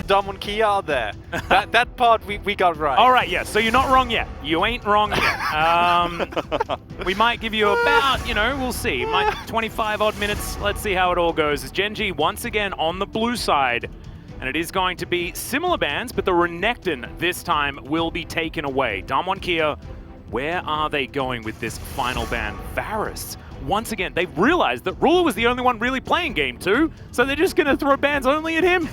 Damwon Kia are there. That part we got right. All right, yeah, so you're not wrong yet. You ain't wrong yet. We might give you about, you know, we'll see. 25 odd minutes. Let's see how it all goes. As Gen.G once again on the blue side. And it is going to be similar bans, but the Renekton this time will be taken away. Damwon Kia, where are they going with this final ban? Varus. Once again, they've realized that Ruler was the only one really playing Game 2, so they're just going to throw bans only at him.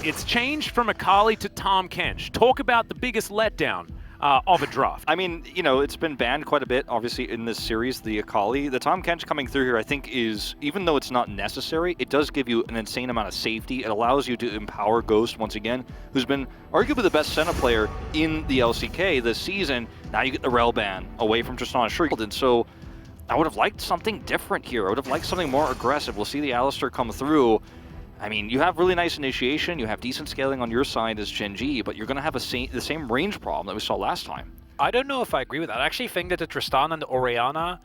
It's changed from Akali to Tahm Kench. Talk about the biggest letdown of a draft. I mean, you know, it's been banned quite a bit, obviously, in this series, the Akali. The Tahm Kench coming through here, I think, is, even though it's not necessary, it does give you an insane amount of safety. It allows you to empower Ghost, once again, who's been arguably the best center player in the LCK this season. Now you get the Rel ban away from Tristana Shriek. And so I would have liked something different here. I would have liked something more aggressive. We'll see the Alistar come through. I mean, you have really nice initiation, you have decent scaling on your side as Gen.G, but you're going to have the same range problem that we saw last time. I don't know if I agree with that. I actually think that the Tristana and the Orianna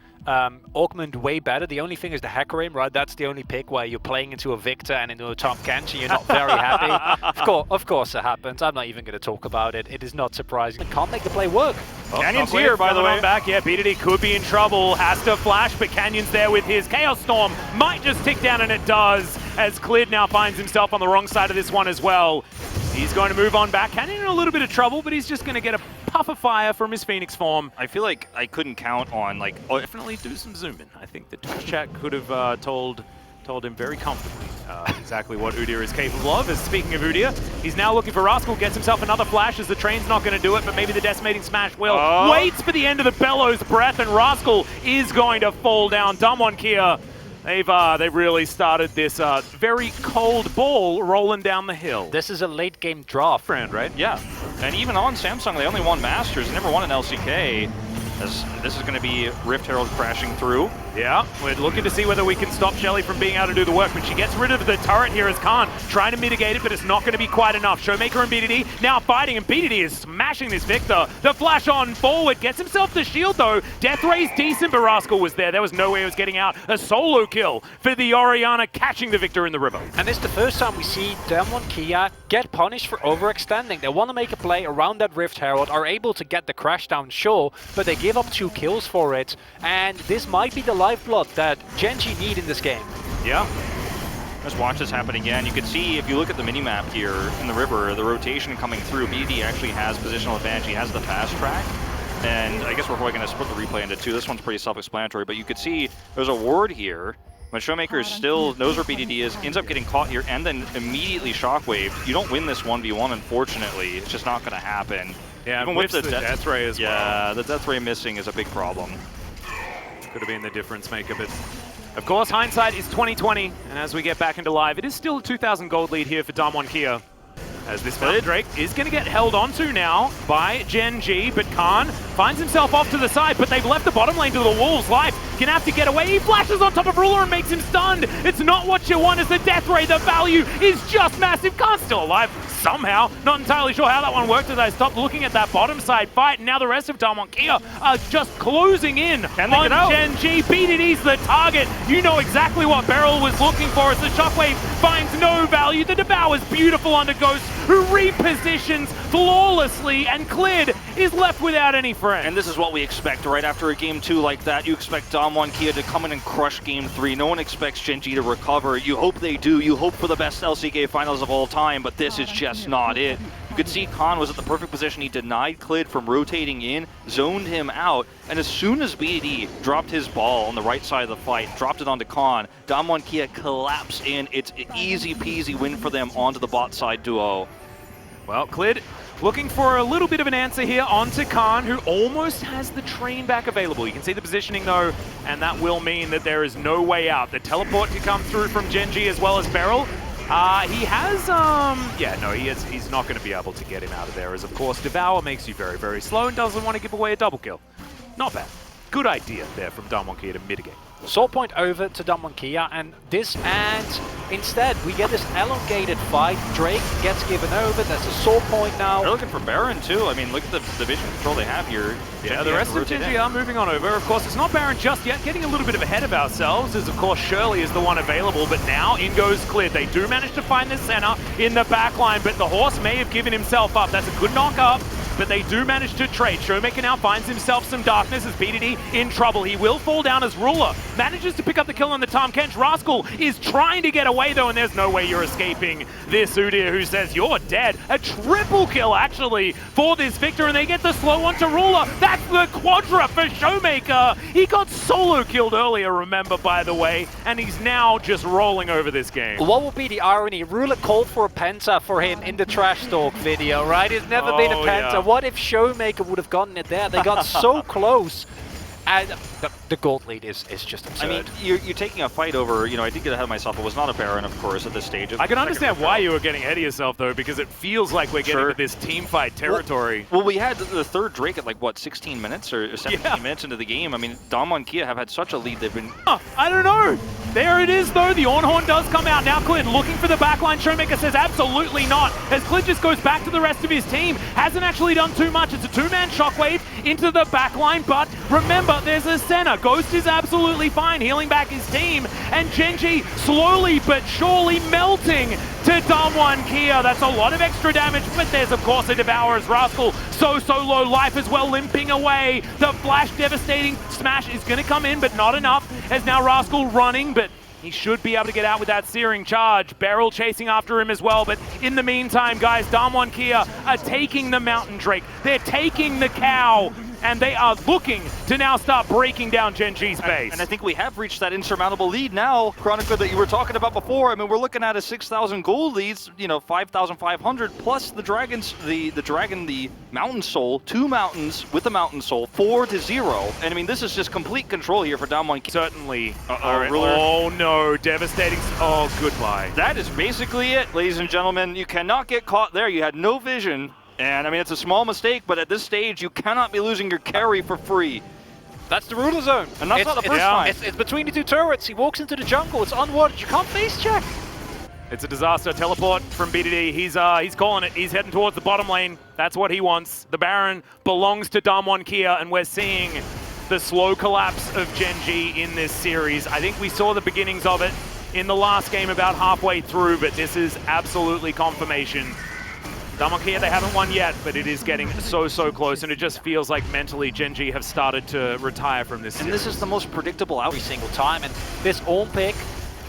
augment way better. The only thing is the Hecarim, right? That's the only pick where you're playing into a Victor and into a Tahm Kench and you're not very happy. Of course it happens. I'm not even going to talk about it. It is not surprising. They can't make the play work. Oh, Canyon's here, by the way. Back. Yeah, BDD could be in trouble. Has to flash, but Canyon's there with his Chaos Storm. Might just tick down, and it does, as Clid now finds himself on the wrong side of this one as well. He's going to move on back. Canyon in a little bit of trouble, but he's just going to get a puff of fire from his Phoenix form. I feel like I couldn't count on, like... Oh, definitely do some zooming. I think the Twitch chat could have told him very comfortably exactly what Udyr is capable of. As speaking of Udyr, he's now looking for Rascal, gets himself another flash as the train's not going to do it, but maybe the Decimating Smash will. Oh. Waits for the end of the Bellows Breath, and Rascal is going to fall down. Damwon Kia, they've really started this very cold ball rolling down the hill. This is a late game draft Friend, right? Yeah, and even on Samsung, they only won Masters, never won an LCK. This is going to be Rift Herald crashing through. Yeah, we're looking to see whether we can stop Shelly from being able to do the work, but she gets rid of the turret here as Khan, trying to mitigate it, but it's not going to be quite enough. Showmaker and BDD now fighting, and BDD is smashing this Victor. The flash on forward, gets himself the shield though. Death Ray's decent, but Rascal was there. There was no way he was getting out. A solo kill for the Orianna, catching the Victor in the river. And it's the first time we see Damwon Kia get punished for overextending. They want to make a play around that Rift Herald, are able to get the crash down, sure, but they give up 2 kills for it, and this might be the lifeblood that Gen.G need in this game. Yeah. Let's watch this happen again. You can see, if you look at the minimap here in the river, the rotation coming through, BD actually has positional advantage. He has the fast track. And I guess we're probably going to split the replay into 2. This one's pretty self-explanatory, but you could see there's a ward here. But Showmaker still knows where BDD is, ends up getting caught here, and then immediately shockwaved. You don't win this 1v1, unfortunately. It's just not going to happen. Yeah, even with the Death Ray as well. Yeah, the Death Ray missing is a big problem. Could have been the difference maker, but of course hindsight is 2020, and as we get back into live, it is still a 2,000 gold lead here for Damwon Kia. As this Fountain Drake is going to get held onto now by Gen.G, but Khan finds himself off to the side, but they've left the bottom lane to the Wolves. Life gonna have to get away. He flashes on top of Ruler and makes him stunned. It's not what you want as the Death Ray. The value is just massive. Khan's still alive somehow. Not entirely sure how that one worked as I stopped looking at that bottom side fight. And now the rest of Damwon Kia are just closing in on Gen.G. BDD's the target. You know exactly what Beryl was looking for as the Shockwave finds no value. The Devour's beautiful under Ghost, who repositions flawlessly, and Clid is left without any friends. And this is what we expect right after a Game 2 like that. You expect Damwon Kia to come in and crush Game 3. No one expects Gen.G to recover. You hope they do. You hope for the best LCK finals of all time, but this is just not it. You could see Khan was at the perfect position. He denied Clid from rotating in, zoned him out, and as soon as BD dropped his ball on the right side of the fight, dropped it onto Khan, Damwon Kia collapsed in. It's an easy peasy win for them onto the bot side duo. Well, Clid looking for a little bit of an answer here onto Khan, who almost has the train back available. You can see the positioning though, and that will mean that there is no way out. The teleport can come through from Gen.G as well as Beryl. He has, yeah, no, he's not going to be able to get him out of there, as of course Devour makes you very, very slow and doesn't want to give away a double kill. Not bad. Good idea there from Damwon Kia to mitigate. Soul point over to Kia, and instead we get this elongated fight. Drake gets given over. There's a soul point now. They're looking for Baron too. I mean, look at the vision control they have here. Yeah, the rest of GEN are moving on over. Of course, it's not Baron just yet. Getting a little bit ahead of ourselves as, of course, Shirley is the one available. But now in goes Clear. They do manage to find the center in the back line, but the horse may have given himself up. That's a good knock up. But they do manage to trade. Showmaker now finds himself some darkness as BDD in trouble. He will fall down as Ruler manages to pick up the kill on the Tom Kench. Rascal is trying to get away though, and there's no way you're escaping this Udyr, who says you're dead. A triple kill actually for this Victor, and they get the slow one to Ruler. That's the quadra for Showmaker. He got solo killed earlier, remember, by the way, and he's now just rolling over this game. What would be the irony? Ruler called for a penta for him in the trash talk video, right? It's never been a penta. Yeah. What if Showmaker would have gotten it there? They got so close. And the gold lead is just absurd. I mean, you're taking a fight over, I did get ahead of myself. It was not a Baron, of course, at this stage. I can understand why you were getting ahead of yourself, though, because it feels like we're getting to this team fight territory. Well, we had the third Drake at, like, what, 16 minutes or 17 minutes into the game? I mean, Kia have had such a lead. They've been... I don't know. There it is, though. The Ornhorn does come out. Now Clint looking for the backline. Showmaker says absolutely not, as Clint just goes back to the rest of his team. Hasn't actually done too much. It's a two-man shockwave into the backline, but remember, there's a center. Ghost is absolutely fine, healing back his team, and Gen.G slowly but surely melting to Kia. That's a lot of extra damage, but there's of course a Devour as Rascal so low life as well, limping away. The flash devastating smash is going to come in, but not enough, as now Rascal running, but he should be able to get out with that searing charge. Beryl chasing after him as well, but in the meantime, guys, Kia are taking the Mountain Drake. They're taking the cow, and they are looking to now start breaking down Gen.G's base. And I think we have reached that insurmountable lead now, Chronica, that you were talking about before. I mean, we're looking at a 6,000 gold leads, 5,500 plus the dragons, the dragon, the Mountain Soul, 2 mountains with the Mountain Soul, 4-0. And I mean, this is just complete control here for Kia. Certainly. Ruler. Oh no, devastating. Oh, goodbye. That is basically it, ladies and gentlemen. You cannot get caught there. You had no vision. And I mean, it's a small mistake, but at this stage, you cannot be losing your carry for free. That's the Ruler zone. And that's not the first time. It's between the 2 turrets. He walks into the jungle. It's unwatched. You can't face check. It's a disaster. Teleport from BDD. He's calling it. He's heading towards the bottom lane. That's what he wants. The Baron belongs to Kia, and we're seeing the slow collapse of Gen.G in this series. I think we saw the beginnings of it in the last game about halfway through, but this is absolutely confirmation. Kia, they haven't won yet, but it is getting so close, and it just feels like mentally Gen.G have started to retire from this series. And this is the most predictable every single time, and this Ornn pick,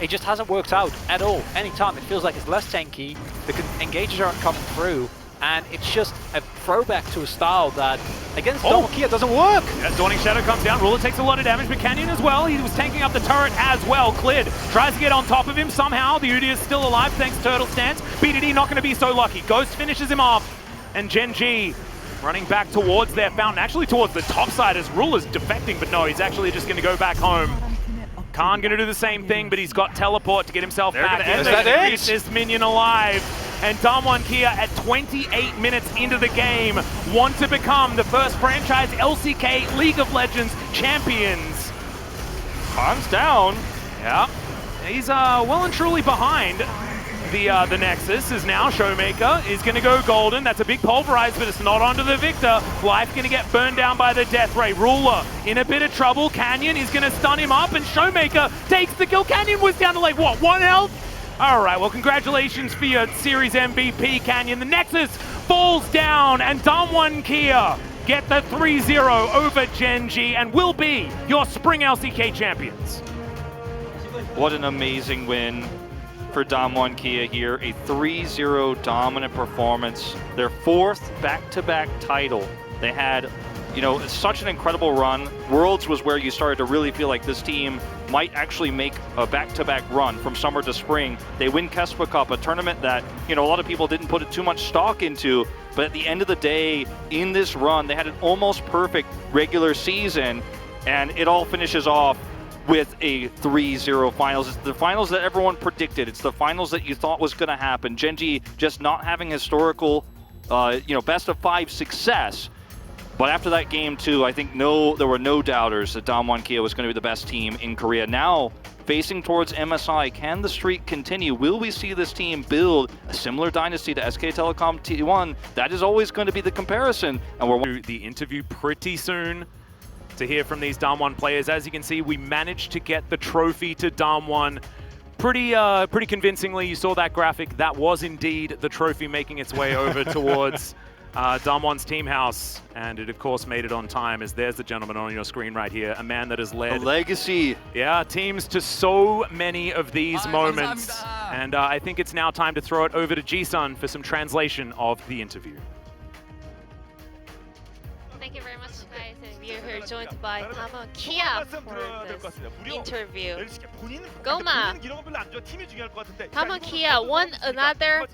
it just hasn't worked out at all. Anytime it feels like it's less tanky, the engages aren't coming through, and it's just a throwback to a style that against Kia doesn't work. As Dawning Shadow comes down, Ruler takes a lot of damage, but Canyon as well. He was tanking up the turret as well. Cleared, tries to get on top of him somehow. The Udyr is still alive thanks to Turtle Stance. BDD not going to be so lucky. Ghost finishes him off, and Gen.G running back towards their fountain, actually towards the top side as Ruler's defecting, but no, he's actually just going to go back home. Khan going to do the same thing, but he's got teleport to get himself back in. Is that it? This minion alive. And Kia at 28 minutes into the game want to become the first franchise LCK League of Legends champions. Khan's down. Yeah, he's well and truly behind. The Nexus is now Showmaker is going to go golden. That's a big pulverize, but it's not onto the Victor. Life going to get burned down by the Death Ray. Ruler in a bit of trouble. Canyon is going to stun him up, and Showmaker takes the kill. Canyon was down to like, what, 1 health? All right, well, congratulations for your series MVP, Canyon. The Nexus falls down, and Kia get the 3-0 over Gen.G and will be your Spring LCK champions. What an amazing win for Kia here. A 3-0 dominant performance. Their 4th back-to-back title. They had, such an incredible run. Worlds was where you started to really feel like this team might actually make a back-to-back run from summer to spring. They win Kespa Cup, a tournament that, a lot of people didn't put too much stock into, but at the end of the day, in this run, they had an almost perfect regular season, and it all finishes off with a 3-0 finals. It's the finals that everyone predicted. It's the finals that you thought was going to happen. Gen.G just not having historical, best of 5 success, But after that game too, I think there were no doubters that Damwon Kia was going to be the best team in Korea. Now, facing towards MSI, can the streak continue? Will we see this team build a similar dynasty to SK Telecom T1? That is always going to be the comparison. And we're the interview pretty soon to hear from these Damwon players. As you can see, we managed to get the trophy to Damwon pretty convincingly. You saw that graphic. That was indeed the trophy making its way over towards Damwon's team house, and it of course made it on time, as there's the gentleman on your screen right here, a man that has led a legacy. Yeah, teams to so many of these moments. And I think it's now time to throw it over to Ji-sun for some translation of the interview. Thank you very much, guys, and we are here joined by Damwon Kia for this interview. Kkoma, Damwon Kia won another